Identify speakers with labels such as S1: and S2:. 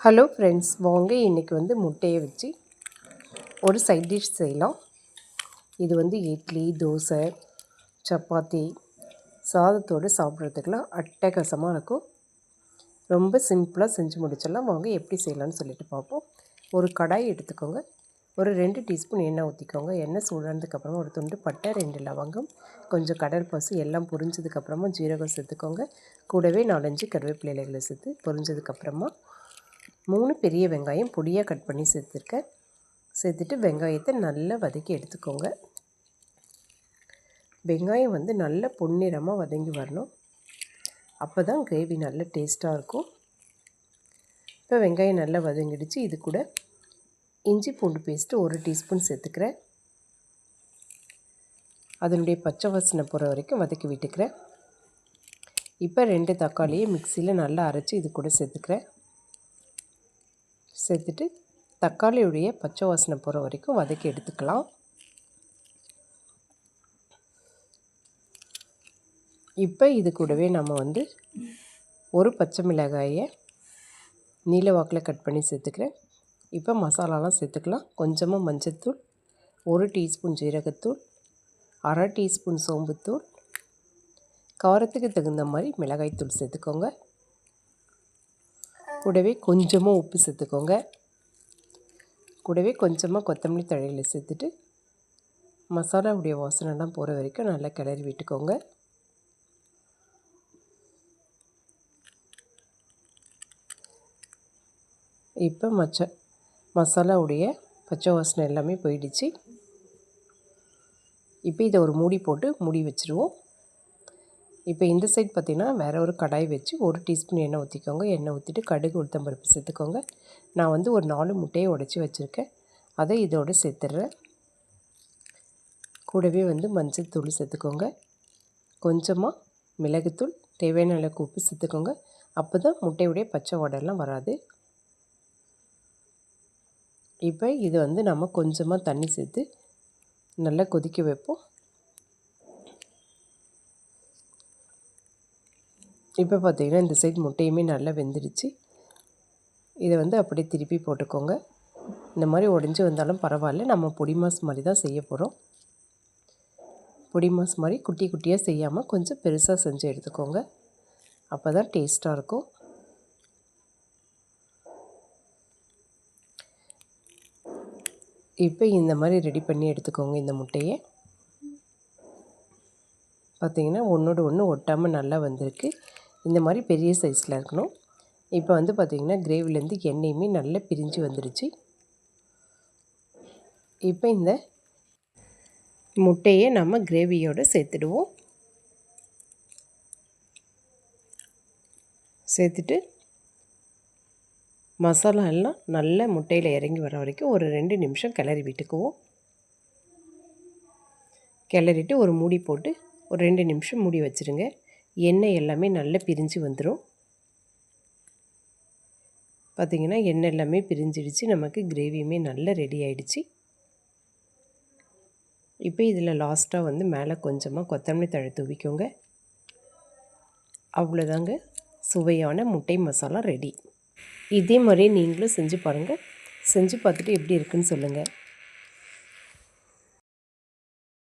S1: Hello friends, வாங்க இன்றைக்கி முட்டையை வச்சு ஒரு சைட் டிஷ் செய்யலாம். இது இட்லி, தோசை, சப்பாத்தி, சாதத்தோடு சாப்பிட்றதுக்கெலாம் அட்டகாசமாக இருக்கும். ரொம்ப சிம்பிளாக செஞ்சு முடிச்சிடலாம். வாங்க எப்படி செய்யலான்னு சொல்லிட்டு பார்ப்போம். ஒரு கடாய் எடுத்துக்கோங்க. ஒரு 2 டீஸ்பூன் எண்ணெய் ஊற்றிக்கோங்க. எண்ணெய் சூடானதுக்கப்புறமா ஒரு துண்டு பட்டை, 2 லவங்கம், கொஞ்சம் கடற்பருப்பு எல்லாம் பொரிஞ்சதுக்கப்புறமா ஜீரகம் சேர்த்துக்கோங்க. கூடவே 4-5 கருவேப்பிலை இலைகளை சேர்த்து பொரிஞ்சதுக்கப்புறமா 3 பெரிய வெங்காயம் பொடியாக கட் பண்ணி சேர்த்துருக்கேன். சேர்த்துட்டு வெங்காயத்தை நல்லா வதக்கி எடுத்துக்கோங்க. வெங்காயம் நல்ல பொன்னிறமாக வதங்கி வரணும். அப்போ தான் கிரேவி நல்ல டேஸ்ட்டாக இருக்கும். இப்போ வெங்காயம் நல்லா வதங்கிடுச்சு. இது கூட இஞ்சி பூண்டு பேஸ்ட்டு 1 டீஸ்பூன் சேர்த்துக்கிறேன். அதனுடைய பச்சை வாசனை போகிற வரைக்கும் வதக்கி விட்டுக்கிறேன். இப்போ 2 தக்காளியை மிக்சியில் நல்லா அரைச்சி இது கூட சேர்த்துக்கிறேன். சேர்த்துட்டு தக்காளியுடைய பச்சை வாசனை போகிற வரைக்கும் வதக்கி எடுத்துக்கலாம். இப்போ இது கூடவே நம்ம ஒரு பச்சை மிளகாயை நீல வாக்கில் கட் பண்ணி சேர்த்துக்கிறேன். இப்போ மசாலாலாம் சேர்த்துக்கலாம். கொஞ்சமாக மஞ்சள்தூள், 1 டீஸ்பூன் ஜீரகத்தூள், 1/2 டீஸ்பூன் சோம்புத்தூள், காரத்துக்கு தகுந்த மாதிரி மிளகாய்த்தூள் சேர்த்துக்கோங்க. கூடவே கொஞ்சமாக உப்பு சேர்த்துக்கோங்க. கூடவே கொஞ்சமாக கொத்தமல்லி தழையில் சேர்த்துட்டு மசாலாவுடைய வாசனைலாம் போகிற வரைக்கும் நல்லா கிளறி விட்டுக்கோங்க. இப்போ மசாலாவுடைய பச்சை வாசனை எல்லாமே போயிடுச்சு. இப்போ இதை ஒரு மூடி போட்டு மூடி வச்சுருவோம். இப்போ இந்த சைட் பார்த்திங்கன்னா வேறு ஒரு கடாய் வச்சு 1 டீஸ்பூன் எண்ணெய் ஊற்றிக்கோங்க. எண்ணெய் ஊற்றிட்டு கடுகு, உளுத்தம்பருப்பு சேர்த்துக்கோங்க. நான் ஒரு 4 முட்டையை உடச்சி வச்சுருக்கேன். அதை இதோடு சேர்த்துட்றேன். கூடவே மஞ்சள் தூள் சேர்த்துக்கோங்க. கொஞ்சமாக மிளகுத்தூள், தேவையான அளவுக்கு உப்பு சேர்த்துக்கோங்க. அப்போ தான் முட்டையுடைய பச்சை வாடெல்லாம் வராது. இப்போ இது நம்ம கொஞ்சமாக தண்ணி சேர்த்து நல்லா கொதிக்க வைப்போம். இப்போ பார்த்திங்கன்னா இந்த சைடு முட்டையுமே நல்லா வெந்துடுச்சு. இதை அப்படியே திருப்பி போட்டுக்கோங்க. இந்த மாதிரி உடஞ்சி வந்தாலும் பரவாயில்ல. நம்ம பொடி மாஸ் மாதிரி தான் செய்ய போகிறோம். பொடி மாஸ் மாதிரி குட்டி குட்டியாக செய்யாமல் கொஞ்சம் பெருசாக செஞ்சு எடுத்துக்கோங்க. அப்போ தான் டேஸ்ட்டாக இருக்கும். இப்போ இந்த மாதிரி ரெடி பண்ணி எடுத்துக்கோங்க. இந்த முட்டையை பார்த்திங்கன்னா ஒன்றோடு ஒன்று ஒட்டாமல் நல்லா வந்திருக்கு. இந்த மாதிரி பெரிய சைஸில் இருக்கணும். இப்போ பார்த்திங்கன்னா கிரேவிலேருந்து எண்ணெயுமே நல்லா பிரிஞ்சு வந்துடுச்சு. இப்போ இந்த முட்டையை நம்ம கிரேவியோடு சேர்த்துடுவோம். சேர்த்துட்டு மசாலா எல்லாம் நல்ல முட்டையில் இறங்கி வர வரைக்கும் ஒரு 2 நிமிஷம் கிளறி விட்டுக்குவோம். கிளறிட்டு ஒரு மூடி போட்டு ஒரு 2 நிமிஷம் மூடி வச்சுருங்க. எண்ணெய் எல்லாமே நல்லா பிரிஞ்சு வந்துடும். பார்த்திங்கன்னா எண்ணெய் எல்லாமே பிரிஞ்சிடுச்சு. நமக்கு கிரேவியுமே நல்லா ரெடி ஆகிடுச்சு. இப்போ இதில் லாஸ்ட்டாக மேலே கொஞ்சமாக கொத்தமல்லி தழை தூவிக்கோங்க. அவ்வளோதாங்க, சுவையான முட்டை மசாலா ரெடி. இதே மாதிரி நீங்களும் செஞ்சு பாருங்கள். செஞ்சு பார்த்துட்டு எப்படி இருக்குன்னு சொல்லுங்கள்.